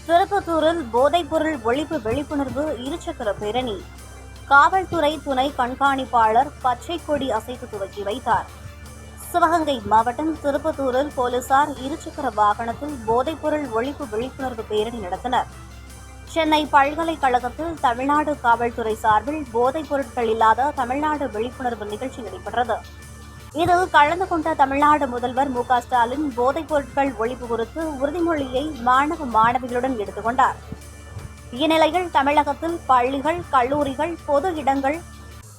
திருப்பத்தூரில் போதைப்பொருள் ஒழிப்பு விழிப்புணர்வு இருசக்கர பேரணி. காவல்துறை துணை கண்காணிப்பாளர் பச்சை கொடி அசைத்து துவக்கி வைத்தார். சிவகங்கை மாவட்டம் திருப்பத்தூரில் போலீசார் இருசக்கர வாகனத்தில் போதைப்பொருள் ஒழிப்பு விழிப்புணர்வு பேரணி நடத்தினர். சென்னை பல்கலைக்கழகத்தில் தமிழ்நாடு காவல்துறை சார்பில் போதைப் பொருட்கள் இல்லாத தமிழ்நாடு விழிப்புணர்வு நிகழ்ச்சி நடைபெற்றது. இதில் கலந்து கொண்ட தமிழ்நாடு முதல்வர் மு க ஸ்டாலின் போதைப் பொருட்கள் ஒழிப்பு குறித்து உறுதிமொழியை மாணவ மாணவிகளுடன் எடுத்துக் கொண்டார். இந்நிலையில் தமிழகத்தில் பள்ளிகள், கல்லூரிகள், பொது இடங்கள்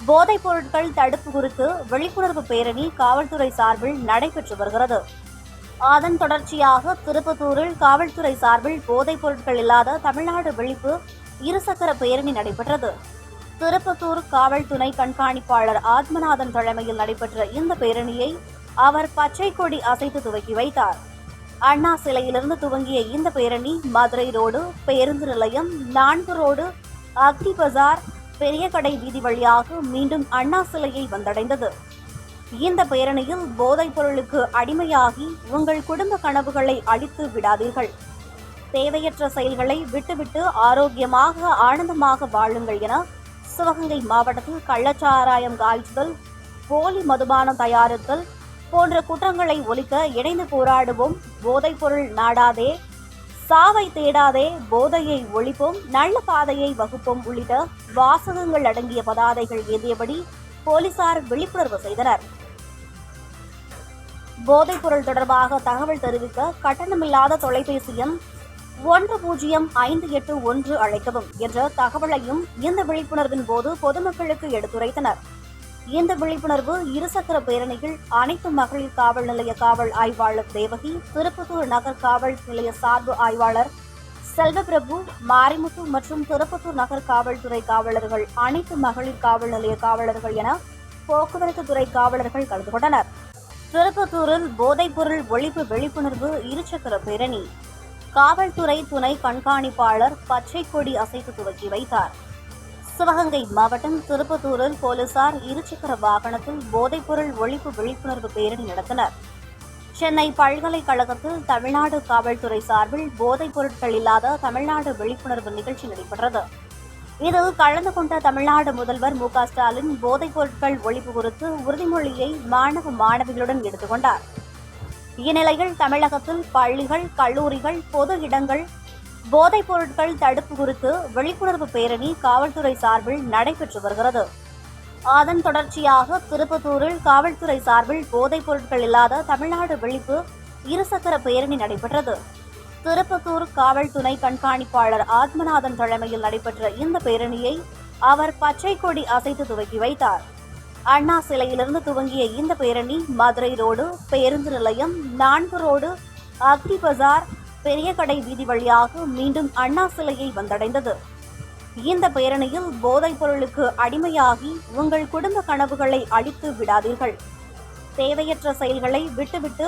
போதைப் பொருட்கள் தடுப்பு குறித்து விழிப்புணர்வு பேரணி காவல்துறை சார்பில் நடைபெற்று வருகிறது. அதன் தொடர்ச்சியாக திருப்பத்தூரில் காவல்துறை சார்பில் போதைப் பொருட்கள் இல்லாத தமிழ்நாடு விழிப்பு இருசக்கர பேரணி நடைபெற்றது. திருப்பத்தூர் காவல் துணை கண்காணிப்பாளர் ஆத்மநாதன் தலைமையில் நடைபெற்ற இந்த பேரணியை அவர் பச்சை கொடி அசைத்து துவக்கி வைத்தார். அண்ணா சிலையிலிருந்து துவங்கிய இந்த பேரணி மதுரை ரோடு, பேருந்து நிலையம், 4 ரோடு, அக்ரி பஜார், பெரிய கடை வீதி வழியாக மீண்டும் அண்ணா சிலையை வந்தடைந்தது. இந்த பேரணியில் போதைப் பொருளுக்கு அடிமையாகி உங்கள் குடும்ப கனவுகளை அழித்து விடாதீர்கள், தேவையற்ற செயல்களை விட்டுவிட்டு ஆரோக்கியமாக ஆனந்தமாக வாழுங்கள் என சிவகங்கை மாவட்டத்தில் கள்ளச்சாராயம் காய்ச்சுதல், போலி மதுபானம் தயாரித்தல் போன்ற குற்றங்களை ஒழிக்க இணைந்து போராடுவோம், போதைப் பொருள் நாடாதே, சாவை தேடாதே, போதையை ஒழிப்போம், நல்ல பாதையை வகுப்போம் உள்ளிட்ட வாசகங்கள் அடங்கிய பதாதைகள் ஏந்தியபடி போலீசார் விழிப்புணர்வு செய்தனர். போதைப் பொருள் தொடர்பாக தகவல் தெரிவிக்க கட்டணமில்லாத தொலைபேசி எண் 1058 அழைக்கவும் என்ற தகவலையும் இந்த விழிப்புணர்வின் போது பொதுமக்களுக்கு எடுத்துரைத்தனர். இந்த விழிப்புணர்வு இருசக்கர பேரணியில் அனைத்து மகளிர் காவல் நிலைய காவல் ஆய்வாளர் தேவகி, திருப்பத்தூர் நகர் காவல் நிலைய சார்பு ஆய்வாளர் செல்வபிரபு, மாரிமுத்து மற்றும் திருப்பத்தூர் நகர் காவல்துறை காவலர்கள், அனைத்து மகளிர் காவல் நிலைய காவலர்கள் என போக்குவரத்து துறை காவலர்கள் கலந்து கொண்டனர். திருப்பத்தூரில் போதைப் பொருள் ஒழிப்பு விழிப்புணர்வு இருசக்கர பேரணி. காவல்துறை துணை கண்காணிப்பாளர் பச்சை கொடி அசைத்து துவக்கி வைத்தார். சிவகங்கை மாவட்டம் திருப்பத்தூரில் போலீசார் இருசக்கர வாகனத்தில் போதைப் பொருள் ஒழிப்பு விழிப்புணர்வு பேரணி நடத்தினர். சென்னை பல்கலைக்கழகத்தில் தமிழ்நாடு காவல்துறை சார்பில் போதைப் பொருட்கள் இல்லாத தமிழ்நாடு விழிப்புணர்வு நிகழ்ச்சி நடைபெற்றது. இதில் கலந்து கொண்ட தமிழ்நாடு முதல்வர் மு க ஸ்டாலின் போதைப் பொருட்கள் ஒழிப்பு குறித்து உறுதிமொழியை மாணவ மாணவிகளுடன் எடுத்துக் கொண்டார். இந்நிலையில் தமிழகத்தில் பள்ளிகள், கல்லூரிகள், பொது இடங்கள் போதைப் பொருட்கள் தடுப்பு குறித்து விழிப்புணர்வு பேரணி காவல்துறை சார்பில் நடைபெற்று வருகிறது. அதன் தொடர்ச்சியாக திருப்பத்தூரில் காவல்துறை சார்பில் போதைப் பொருட்கள் இல்லாத தமிழ்நாடு விழிப்பு இருசக்கர பேரணி நடைபெற்றது. திருப்பத்தூர் காவல் துணை கண்காணிப்பாளர் ஆத்மநாதன் தலைமையில் நடைபெற்ற இந்த பேரணியை அவர் பச்சை கொடி அசைத்து துவக்கி வைத்தார். அண்ணா சிலையிலிருந்து துவங்கிய இந்த பேரணி மதுரை ரோடு, பேருந்து நிலையம், 4 ரோடு, அக்ரி பஜார், பெரிய கடை வீதி வழியாக மீண்டும் அண்ணா சிலையை வந்தடைந்தது. இந்த பேரணியில் போதைப் பொருளுக்கு அடிமையாகி உங்கள் குடும்ப கனவுகளை அழித்து விடாதீர்கள், தேவையற்ற செயல்களை விட்டுவிட்டு